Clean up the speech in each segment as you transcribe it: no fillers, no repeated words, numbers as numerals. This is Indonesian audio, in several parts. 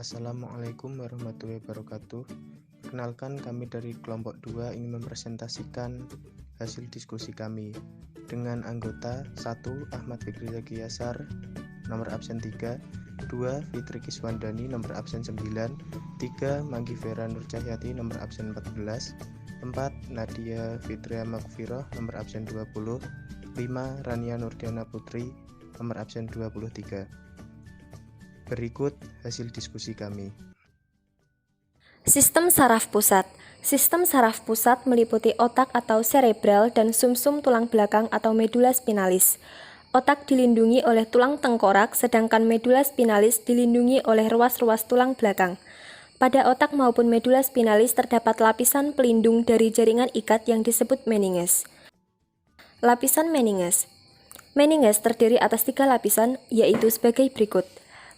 Assalamualaikum warahmatullahi wabarakatuh. Perkenalkan, kami dari kelompok 2 ingin mempresentasikan hasil diskusi kami dengan anggota 1. Ahmad Fikri Yasar, nomor absen 3, 2. Fitri Kiswandani, nomor absen 9, 3. Manggi Vera Nurcahyati, nomor absen 14, 4. Nadia Fitria Magfiroh, nomor absen 20, 5. Rania Nurdiana Putri, nomor absen 23. Berikut hasil diskusi kami. Sistem saraf pusat. Sistem saraf pusat meliputi otak atau serebral dan sumsum tulang belakang atau medula spinalis. Otak dilindungi oleh tulang tengkorak, sedangkan medula spinalis dilindungi oleh ruas-ruas tulang belakang. Pada otak maupun medula spinalis terdapat lapisan pelindung dari jaringan ikat yang disebut meninges. Lapisan meninges. Meninges terdiri atas 3 lapisan, yaitu sebagai berikut.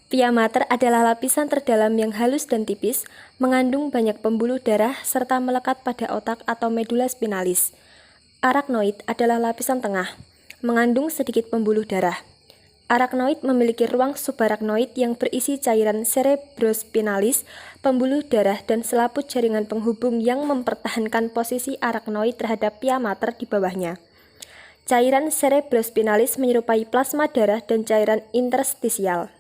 Pia mater adalah lapisan terdalam yang halus dan tipis, mengandung banyak pembuluh darah serta melekat pada otak atau medula spinalis. Arachnoid adalah lapisan tengah, mengandung sedikit pembuluh darah. Arachnoid memiliki ruang subarachnoid yang berisi cairan cerebrospinalis, pembuluh darah, dan selaput jaringan penghubung yang mempertahankan posisi arachnoid terhadap pia mater di bawahnya. Cairan cerebrospinalis menyerupai plasma darah dan cairan interstisial.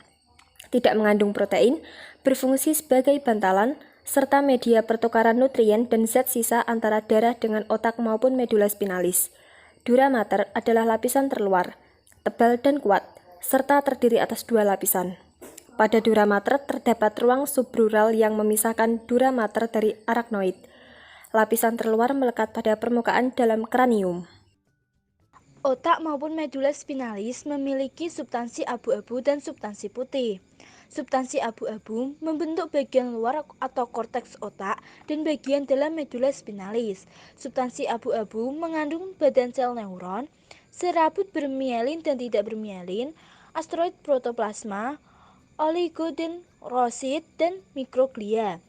Tidak mengandung protein, berfungsi sebagai bantalan, serta media pertukaran nutrien dan zat sisa antara darah dengan otak maupun medula spinalis. Dura mater adalah lapisan terluar, tebal dan kuat, serta terdiri atas 2 lapisan. Pada dura mater terdapat ruang subdural yang memisahkan dura mater dari arachnoid. Lapisan terluar melekat pada permukaan dalam kranium. Otak maupun medula spinalis memiliki substansi abu-abu dan substansi putih. Substansi abu-abu membentuk bagian luar atau korteks otak dan bagian dalam medula spinalis. Substansi abu-abu mengandung badan sel neuron, serabut bermielin dan tidak bermielin, asteroid protoplasma, oligodendrosit, dan mikroglia.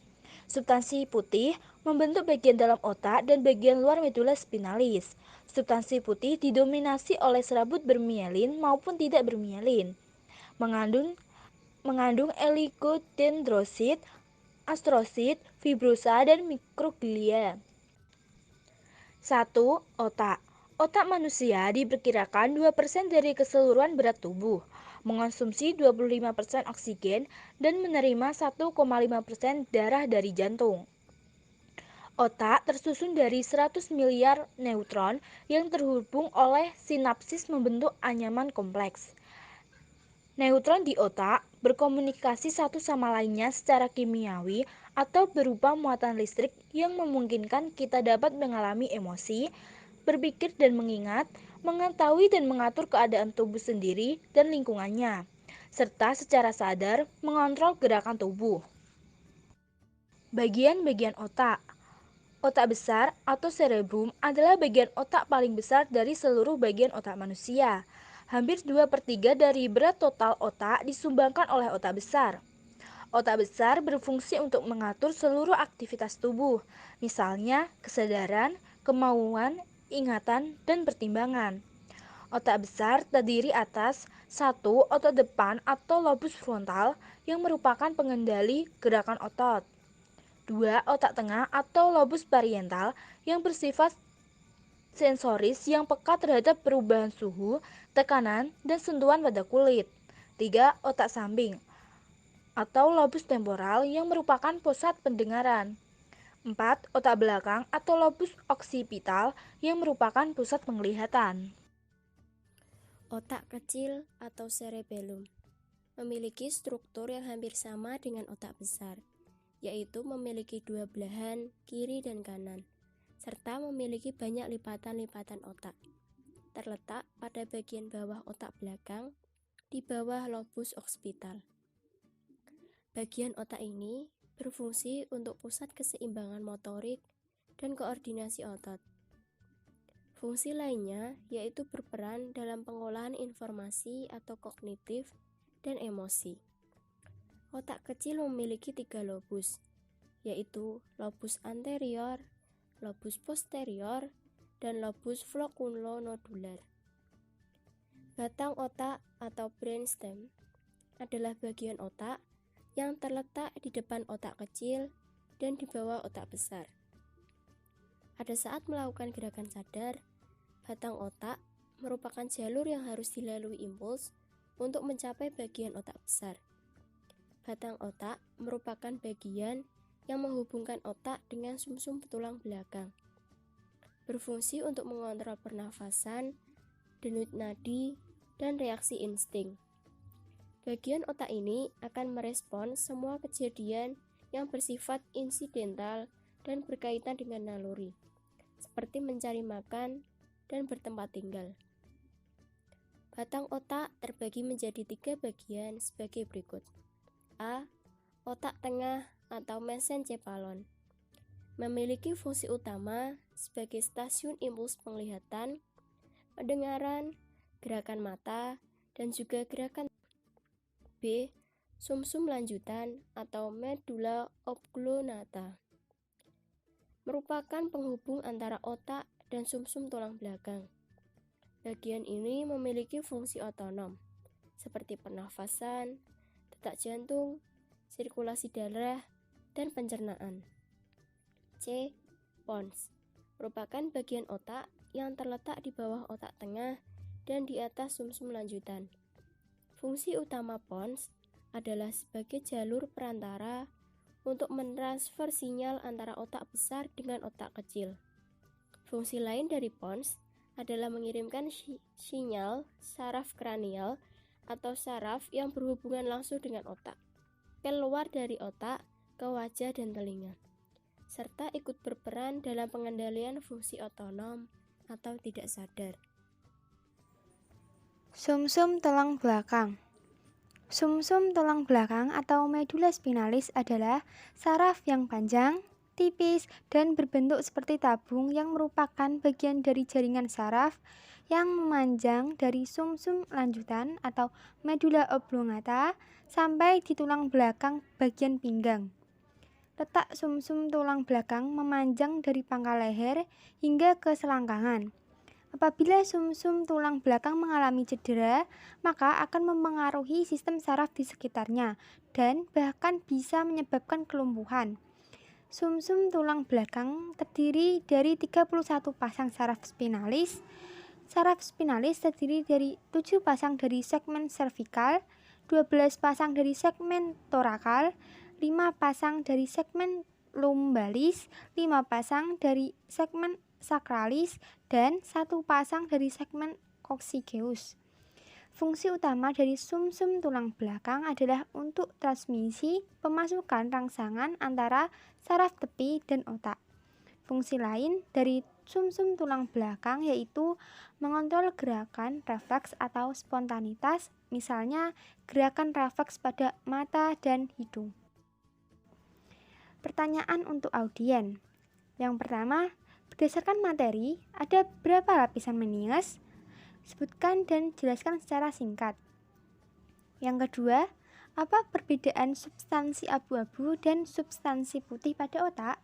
Substansi putih membentuk bagian dalam otak dan bagian luar medula spinalis. Substansi putih didominasi oleh serabut bermielin maupun tidak bermielin. Mengandung oligodendrosit, astrosit, fibrosa, dan mikroglia. 1. Otak. Otak manusia diperkirakan 2% dari keseluruhan berat tubuh, mengonsumsi 25% oksigen, dan menerima 1,5% darah dari jantung. Otak tersusun dari 100 miliar neutron yang terhubung oleh sinapsis membentuk anyaman kompleks. Neutron di otak berkomunikasi satu sama lainnya secara kimiawi atau berupa muatan listrik yang memungkinkan kita dapat mengalami emosi, berpikir dan mengingat, mengetahui dan mengatur keadaan tubuh sendiri dan lingkungannya, serta secara sadar mengontrol gerakan tubuh. Bagian-bagian otak. Otak besar atau cerebrum adalah bagian otak paling besar dari seluruh bagian otak manusia. Hampir 2/3 dari berat total otak disumbangkan oleh otak besar. Otak besar berfungsi untuk mengatur seluruh aktivitas tubuh, misalnya kesadaran, kemauan, ingatan, dan pertimbangan. Otak besar terdiri atas 1. Otot depan atau lobus frontal yang merupakan pengendali gerakan otot. 2. Otak tengah atau lobus parietal yang bersifat sensoris yang peka terhadap perubahan suhu, tekanan, dan sentuhan pada kulit. 3. Otak samping atau lobus temporal yang merupakan pusat pendengaran. 4. Otak belakang atau lobus occipital yang merupakan pusat penglihatan. Otak kecil atau cerebellum memiliki struktur yang hampir sama dengan otak besar, yaitu memiliki 2 belahan, kiri dan kanan, serta memiliki banyak lipatan-lipatan otak. Terletak pada bagian bawah otak belakang, di bawah lobus occipital. Bagian otak ini berfungsi untuk pusat keseimbangan motorik dan koordinasi otot. Fungsi lainnya yaitu berperan dalam pengolahan informasi atau kognitif dan emosi. Otak kecil memiliki 3 lobus, yaitu lobus anterior, lobus posterior, dan lobus flocculonodular. Batang otak atau brainstem adalah bagian otak yang terletak di depan otak kecil dan di bawah otak besar. Pada saat melakukan gerakan sadar, batang otak merupakan jalur yang harus dilalui impuls untuk mencapai bagian otak besar. Batang otak merupakan bagian yang menghubungkan otak dengan sumsum tulang belakang. Berfungsi untuk mengontrol pernafasan, denyut nadi, dan reaksi insting. Bagian otak ini akan merespon semua kejadian yang bersifat insidental dan berkaitan dengan naluri, seperti mencari makan dan bertempat tinggal. Batang otak terbagi menjadi 3 bagian sebagai berikut. A. Otak tengah atau mesencephalon. Memiliki fungsi utama sebagai stasiun impuls penglihatan, pendengaran, gerakan mata, dan juga gerakan. B. Sumsum lanjutan atau medulla oblongata. Merupakan penghubung antara otak dan sumsum tulang belakang. Bagian ini memiliki fungsi otonom, seperti pernafasan, detak jantung, sirkulasi darah, dan pencernaan. C. Pons. Merupakan bagian otak yang terletak di bawah otak tengah dan di atas sumsum lanjutan. Fungsi utama pons adalah sebagai jalur perantara untuk mentransfer sinyal antara otak besar dengan otak kecil. Fungsi lain dari pons adalah mengirimkan sinyal saraf kranial atau saraf yang berhubungan langsung dengan otak, keluar dari otak ke wajah dan telinga, serta ikut berperan dalam pengendalian fungsi otonom atau tidak sadar. Sumsum tulang belakang. Sumsum tulang belakang atau medulla spinalis adalah saraf yang panjang, tipis, dan berbentuk seperti tabung yang merupakan bagian dari jaringan saraf yang memanjang dari sumsum lanjutan atau medulla oblongata sampai di tulang belakang bagian pinggang. Letak sumsum tulang belakang memanjang dari pangkal leher hingga ke selangkangan. Apabila sumsum tulang belakang mengalami cedera, maka akan mempengaruhi sistem saraf di sekitarnya dan bahkan bisa menyebabkan kelumpuhan. Sumsum tulang belakang terdiri dari 31 pasang saraf spinalis. Saraf spinalis terdiri dari 7 pasang dari segmen servikal, 12 pasang dari segmen torakal, 5 pasang dari segmen lumbalis, 5 pasang dari segmen sakralis, dan 1 pasang dari segmen coccygeus. Fungsi utama dari sumsum tulang belakang adalah untuk transmisi pemasukan rangsangan antara saraf tepi dan otak. Fungsi lain dari sumsum tulang belakang yaitu mengontrol gerakan refleks atau spontanitas, misalnya gerakan refleks pada mata dan hidung. Pertanyaan untuk audien. Yang pertama, berdasarkan materi, ada berapa lapisan meninges? Sebutkan dan jelaskan secara singkat. Yang kedua, apa perbedaan substansi abu-abu dan substansi putih pada otak?